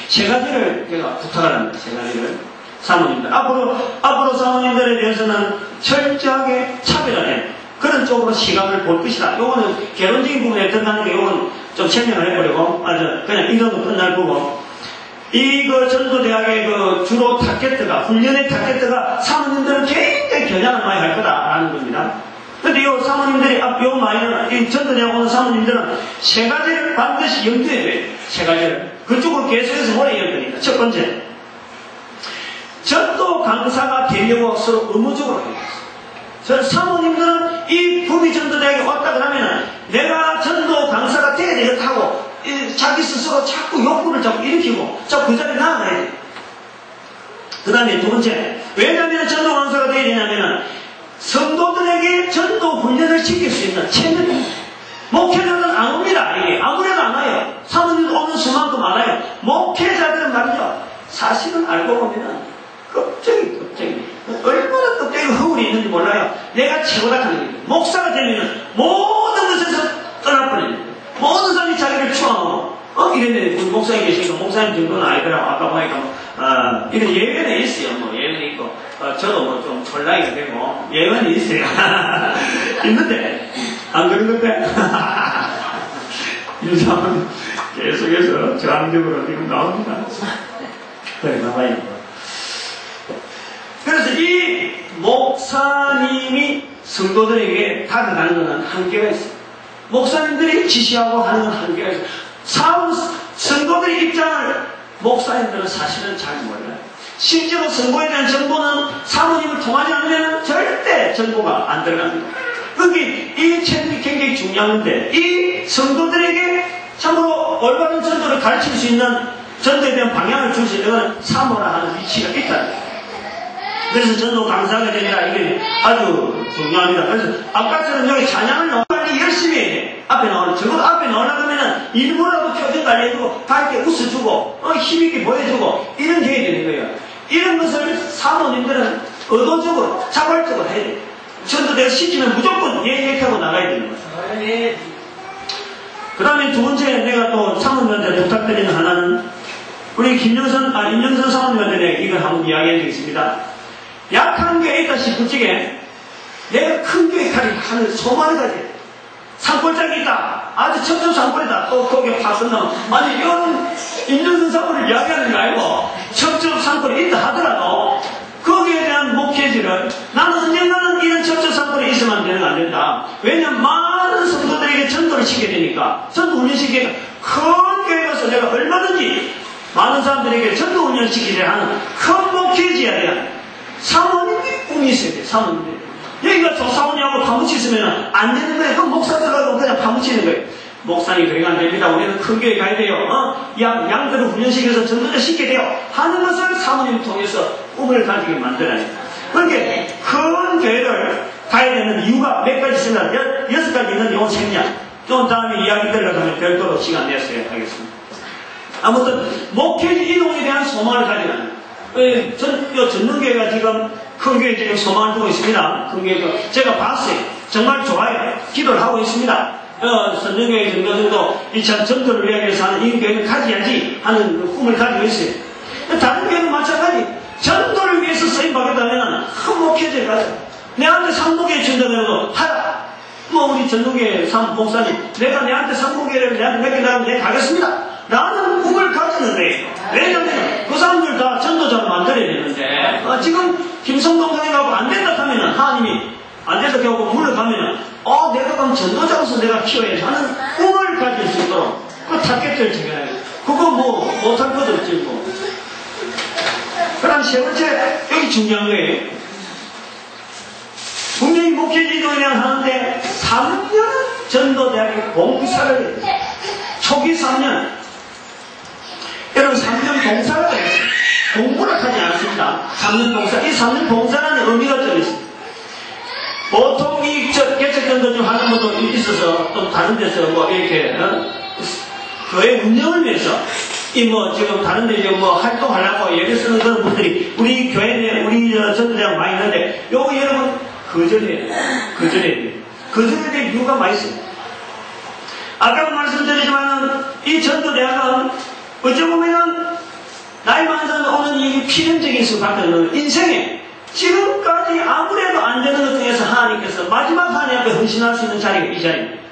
세 가지를 제가 부탁을 합니다. 세 가지를. 사모님들. 앞으로 사모님들에 대해서는 철저하게 차별화된 그런 쪽으로 시각을 볼 것이다. 요거는 개론적인 부분에 들어가는 게 요건 좀 설명을 해버리고, 그냥 이론도 끝날 거고. 전도대학의 주로 타겟트가, 훈련의 타겟트가 사모님들은 굉장히 겨냥을 많이 할 거다라는 겁니다. 근데 요 사모님들이, 이 전도대학 오는 사모님들은 세 가지를 반드시 염두에 둬요. 세 가지를. 그쪽으로 계속해서 오래 이을 거니까. 첫 번째. 전도 강사가 되려고 서로 의무적으로 해요. 사모님들은 이 구미 전도대학에 왔다 그러면은 내가 전도 강사가 돼야 되겠다고 자기 스스로 자꾸 욕구를 자꾸 일으키고 자꾸 그 자리에 나아가야 돼. 그 다음에 두 번째, 왜냐하면 전도 강사가 돼야 되냐면은 성도들에게 전도 훈련을 시킬 수 있는 체면. 목회자들은 안 옵니다. 이게 아무래도 안 와요. 사모님들 오는 수만큼 안 와요. 목회자들은 말이죠, 사실은 알고 보면은 껍데기 얼마나 껍데기 허울이 있는지 몰라요. 내가 최고다 하는 거예요. 목사가 되면 모든 것에서 떠나버리는 거예요. 모든 사람이 자기를 추앙하고 이랬는데 우리 목사님 계시니까 목사님 정도는 아니더라고. 아까 보니까 이런 예언이 있어요. 예언이 있고 저도 좀 전라이가 되고 예언이 있어요. 있는데 안 그런 건데 이 사람은 계속해서 저항적으로 지금 나옵니다. 그래 나와요. 그래서 이 목사님이 성도들에게 다가가는 것은 한계가 있어요. 목사님들이 지시하고 하는 건 한계가 있어요. 성도들의 입장을 목사님들은 사실은 잘 몰라요. 실제로 선거에 대한 정보는 사모님을 통하지 않으면 절대 정보가 안 들어갑니다. 이 체험이 굉장히 중요한데, 이 성도들에게 참으로 올바른 전도를 가르칠 수 있는, 전도에 대한 방향을 줄 수 있는 사모라 하는 위치가 있다. 그래서 전도 강사가 된다. 이게 아주 중요합니다. 그래서 아까처럼 여기 찬양을 빨리 열심히 해야 돼. 앞에 나오는, 적어도 앞에 나오려면 일부라도 표정 관리해주고, 밝게 웃어주고, 힘있게 보여주고, 이런 게 해야 되는 거예요. 이런 것을 사모님들은 의도적으로, 자발적으로 해야 돼. 전도대가 시키면 무조건 예약하고 나가야 되는 거죠. 그 다음에 두 번째 내가 또 사모님한테 부탁드리는 하나는, 우리 임영선 사모님한테 내가 이걸 한번 이야기해 드리겠습니다. 약한 게 있다 싶을 적에 내가 큰 교회 하는 소망이 가지. 산골짜기 있다. 아주 첩첩 산골이다. 또 거기에 다 끝나면, 아니 이거는 임영선 사모를 이야기하는 게 아니고 첩첩 산골이 있다 하더라도 거기에 대한 목회지를, 나는 언젠가는 이런 첩첩 산골에 있으면 되는 거 안 된다. 왜냐면 많은 성도들에게 전도를 시켜야 되니까, 전도 훈련 시키니까 큰 교회 가서 내가 얼마든지 많은 사람들에게 전도 훈련 시키려 하는 큰 목회지야 돼요. 사모님이 꿈이 있어야 돼. 사모님이 여기가 저 사모님하고 파묻히 있으면 안 되는 거예요. 그럼 목사들하고 그냥 파묻히는 거예요. 목사님 그래가 안 됩니다. 우리는 큰 교회 가야 돼요. 양들을 훈련시켜서 전도자 시켜야 돼요 하는 것을 사모님을 통해서 꿈을 가지게 만들어야 돼요. 그러니까 큰 교회를 가야 되는 이유가 몇 가지 있습니다. 6가지 있는데 이건 생략. 좀 다음에 이야기 들어가면 별도로 시간 내서야 하겠습니다. 아무튼 목회지 이동에 대한 소망을 가지는 전능교회가 지금 큰 교회 지금 소망을 두고 있습니다. 큰 교회가 제가 봤어요. 정말 좋아요. 기도를 하고 있습니다. 전능교회 정도 이 전도를 위해서 하는 이 교회를 가져야지 하는 그 꿈을 가지고 있어요. 다른 교회도 마찬가지. 전도를 위해서 쓰임받겠다면 한 목회지를 가져. 내한테 상목회 준다고 하라. 우리 전능교회 목사님, 내가 내한테 상목회를 내한테 맡겨달라면 내가 가겠습니다. 라는 꿈을 가지는 거예요. 왜냐면 그 사람들 다 전도자로 만들어야 되는데 지금 김성동 선생님하고 안 된다 하면은 하나님이 안 된다 하고 물러가면은 내가 그럼 전도자로서 내가 키워야지 하는 꿈을 가질 수 있도록 그 타겟을 정해야 돼요. 그거 못할 것도 없지 뭐. 그 다음 세 번째 여기 중요한 거예요. 분명히 목회지도에 하는데 3년 전도대학의 봉사를 해요. 초기 3년 여러분 3년 봉사를 했어요. 공부를 하지 않습니다. 3년 봉사. 이 3년 봉사라는 의미가 좀 있습니다. 보통 이 개척전도 좀 하는 것도 있어서 또 다른 데서 이렇게 교회 운영을 위해서 지금 다른 데 활동하려고 예를 쓰는 그런 분들이 우리 교회 내 우리 전도대학 많이 있는데 요거 여러분 거절해야 돼요. 거절해야 될 이유가 많이 있어요. 아까도 말씀드리지만은 이 전도대학은 어찌 보면은 나이 많은 사람 오는 이 필연적인 수밖에 없는 인생에 지금까지 아무래도 안 되는 것 중에서 하나님께서 마지막 하나님 앞에 헌신할 수 있는 자리가 이 자리입니다.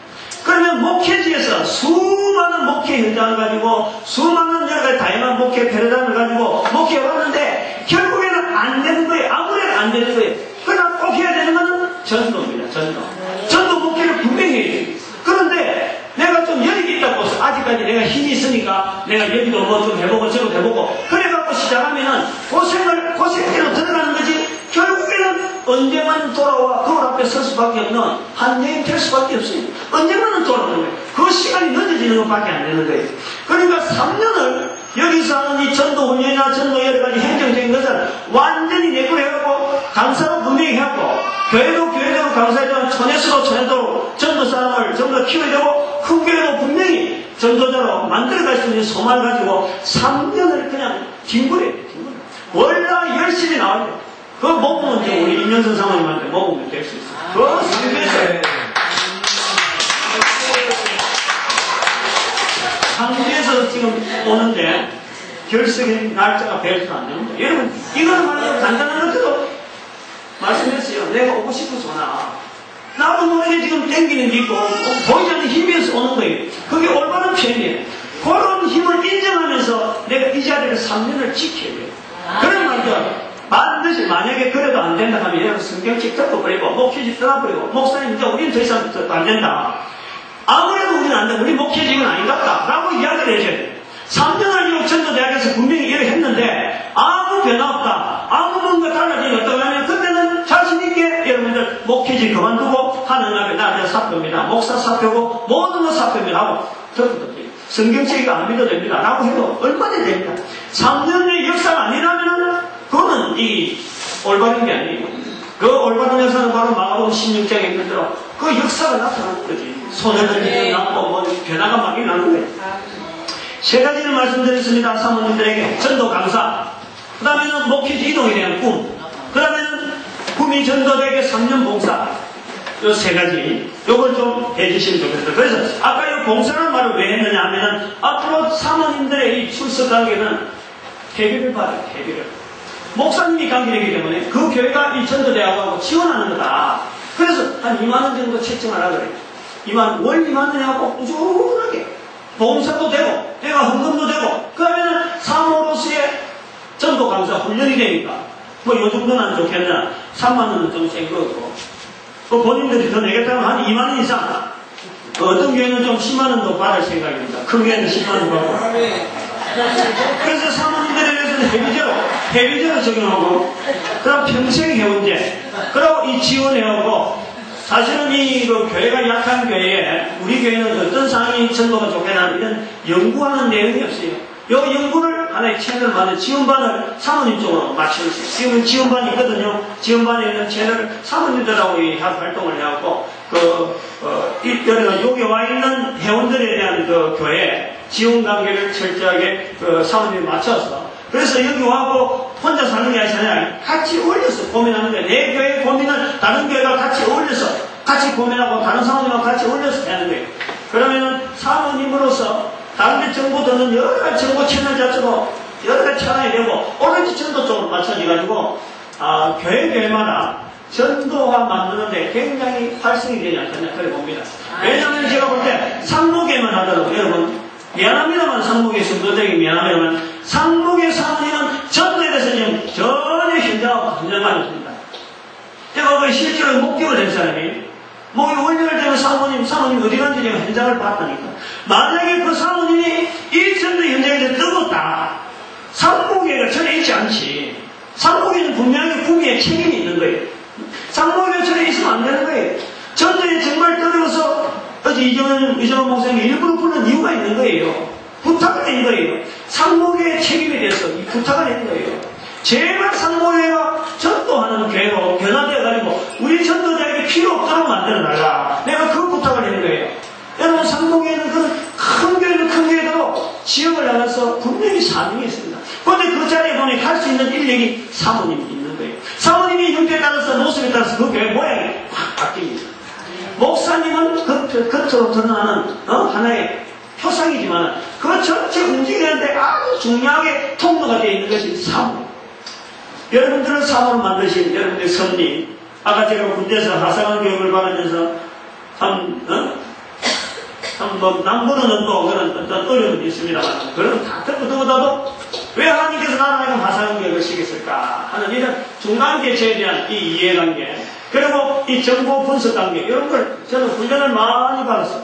그러면 목회지에서 수많은 목회 현장을 가지고 수많은 여러 가지 다양한 목회 패러다임을 가지고 목회해 왔는데 결국에는 안 되는 거예요. 아무래도 안 되는 거예요. 그러나 꼭 해야 되는 것은 전도입니다. 전도 목회를 분명히 해야 돼요. 그런데 내가 좀 여력이 있다고 해서 아직까지 내가 힘이 있으니까 내가 여기도 좀 해보고 저도 해보고 그래갖고 시작하면은 고생대로 들어가는 거지 결국에는 언제만 돌아와 거울 앞에 설 수밖에 없는 한여인 될 수밖에 없어요. 언제만은 돌아오는 거예요. 그 시간이 늦어지는 것밖에 안 되는 거예요. 그러니까 3년을 여기서 하는 이 전도 훈련이나 전도 여러 가지 행정적인 것을 완전히 내버려하고 강사로 분명히 하고 교회도 강사회도 초내도로 전도 사람을 전부 다 키워야 되고 큰 교회도 분명히 전도자로 만들어갈 수 있는 소망을 가지고 3년을 그냥 뒹굴어야 돼요. 월날 열심히 나와야 돼요. 그거 먹으면 이제 우리 임현선 사모님한테 먹으면 될 수 있어요. 그거 상주에서 지금 오는데 결석의 날짜가 배워서 안 되는 거예요. 여러분 이거는 말하면 간단한 것도 말씀했어요. 내가 오고 싶어서 오나 나도 모르게 지금 땡기는 게 있고 보이지 않는 힘에서 오는 거예요. 그게 올바른 표현이에요. 그런 힘을 인정하면서 내가 이 자리를 3년을 지켜야 돼요. 그런 말이죠. 반드시 만약에 그래도 안 된다 하면 여러분 성경책 덮어버리고 목회지 떠나버리고 목사님 이제 우리는 더 이상 안 된다. 아무래도 우리는 안 된다. 우리 목회직은 아닌 것 같다. 라고 이야기를 해줘야 돼요. 3년을 지금 전도대학에서 분명히 일을 했는데 아무 변화 없다. 아무 뭔가 달라진 게 없다고 하면 그때는 자신있게 여러분들 목회직 그만두고 하나님 앞에 나는 사표입니다. 목사 사표고 모든 것 사표입니다. 하고 덮어버려요. 성경책이가 안 믿어도 됩니다. 라고 해도 얼마나 됩니다. 3년의 역사가 아니라면 그거는 이 올바른 게 아니에요. 그 올바른 역사는 바로 마가복음 16장에 있는 대로 그 역사가 나타나는 거지. 손을 던지는 낫고 변화가 막 일어나는 거예요. 세 가지를 말씀드렸습니다. 사모님들에게 전도 강사, 그 다음에는 목회지 이동에 대한 꿈, 그 다음에는 꿈이 전도대학의 3년 봉사. 이 세 가지 요걸 좀 해주시면 좋겠어요. 그래서 아까 이 봉사라는 말을 왜 했느냐 하면 앞으로 사모님들의 이 출석하기에는 회비를 받아요. 회비를. 목사님이 가게 되기 때문에 그 교회가 이 전도대학하고 지원하는 거다. 그래서 한 2만원 정도 채점하라 그래요. 월 2만원에 하고 꾸준하게 봉사도 되고 내가 헌금도 되고 그러면 사모로서의 전도 강사 훈련이 되니까 요 정도는 안 좋겠나 3만원은 좀 센 거고 본인들이 더 내겠다면 한 2만원 이상 어떤 교회는 좀 10만원도 받을 생각입니다. 큰 교회는 10만원 받고 그래서 사모님들에 대해서는 회비제로 적용하고 그다음 평생 회원제 그리고 이 지원해오고 사실은 이 교회가 약한 교회에 우리 교회는 어떤 상황이 전도가 좋겠나 이런 연구하는 내용이 없어요. 이 연구를 하나의 채널을 만든 지원반을 사모님 쪽으로 맞추었어요. 지금 지원반이 있거든요. 지원반에 있는 채널을 사모님들하고 활동을 해갖고 여기 와 있는 회원들에 대한 그 교회 지원 관계를 철저하게 사모님이 맞춰서 그래서 여기 와고 혼자 사는 게 아니잖아요. 같이 어울려서 고민하는 거예요. 내 교회의 고민을 다른 교회가 같이 어울려서 같이 고민하고 다른 사모님하고 같이 어울려서 하는 거예요. 그러면 사모님으로서 다른 데 정보들은 여러 가지 정보 채널 자체로 여러 가지 차원이 되고 오렌지 전도 쪽으로 맞춰져가지고 교회마다 전도가 만드는데 굉장히 활성이 되지 않겠냐 그래 봅니다. 왜냐하면 제가 볼 때 상목에만 하더라도 여러분 미안합니다만 상목의 성도들에게 미안합니다만 상목의 사모님은 전도에 대해서 지금 전혀 현장하고 감정하지 않습니다. 제가 그 실제로 목격을 한 사람이 목이 월요일 되면 사모님 어디 간지 제가 현장을 봤다니까. 만약에 그 사모님이 이 전도 현장에 뜨겁다. 상목회가 전혀 있지 않지. 상목회는 분명히 구미에 책임이 있는 거예요. 상목회가 전혀 있으면 안 되는 거예요. 전도에 정말 뜨거워서 어제 이정원 목사님이 일부러 부른 이유가 있는 거예요. 부탁을 낸 거예요. 상목회의 책임에 대해서 이 부탁을 낸 거예요. 제발 상목회가 전도하는 교회로 변화되어가지고 우리 전도자에게 필요 없도록 만들어달라. 내가 그 부탁을 했는 거예요. 여러분 상목회는 큰 교회는 큰 교회대로 지역을 나가서 분명히 사명이 있습니다. 그런데 그 자리에 보니 할 수 있는 인력이 사모님이 있는 거예요. 사모님이 형태에 따라서 모습에 따라서 그 교회 모양이 확 바뀝니다. 목사님은 겉으로 드러나는 하나의 표상이지만 그 전체 움직이는데 아주 중요하게 통로가 되어 있는 것이 사모. 여러분들은 사모를 만드신 여러분들의 선님. 아까 제가 군대에서 하사관 교육을 받으면서 남부는 또 그런 어떤 어려움이 있습니다만 그런 다 그보다도 왜 하나님께서 나라에게 하사관 교육을 시켰을까 하는 이런 중간계체에 대한 이 이해관계 그리고 이 정보 분석 관계 이런 걸 저는 훈련을 많이 받았어요.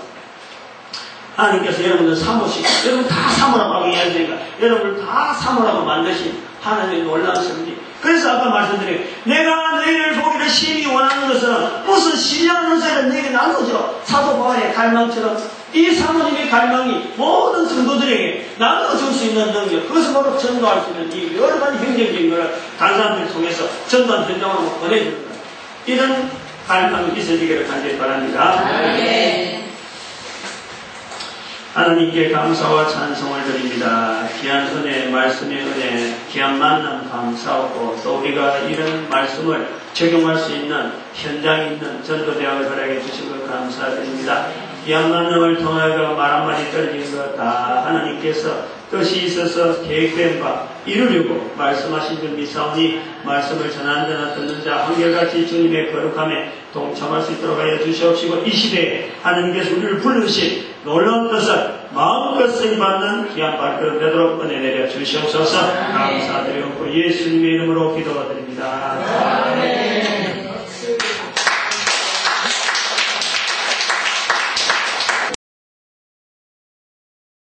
하나님께서 여러분들 사모시고 여러분 다 사모라고 이야기하니까 여러분들 다 사모라고 만드신 하나님의 놀라운 섭리. 그래서 아까 말씀드린 내가 너희를 보기를 심히 원하는 것은 무슨 신령한 은사를 너희에게 나누죠. 사도 바울의 갈망처럼 이 사모님의 갈망이 모든 성도들에게 나눠줄 수 있는 능력 그것을 바로 전도할 수 있는 이 여러 가지 행정적인 것을 다른 사람들을 통해서 전도한 현장으로 보내주는 것 이런 갈망이 있어지기를 간절히 바랍니다. 하나님께 감사와 찬송을 드립니다. 귀한 은혜, 말씀의 은혜, 귀한 만남 감사하고 또 우리가 이런 말씀을 적용할 수 있는 현장에 있는 전도대학을 허락해 주신 것 감사드립니다. 귀한 만남을 통하여 말 한마디 떨어진 것 다 하나님께서 뜻이 있어서 계획된 바 이루려고 말씀하신 줄 믿사오니 말씀을 전한자나 듣는 자 한결같이 주님의 거룩함에 동참할 수 있도록 하여 주시옵시고 이 시대에 하나님께서 우리를 부르신 놀라운 뜻을 마음껏 쓰임받는 귀한 발걸음 되도록 은혜 내려 주시옵소서. 감사드리고 예수님의 이름으로 기도드립니다.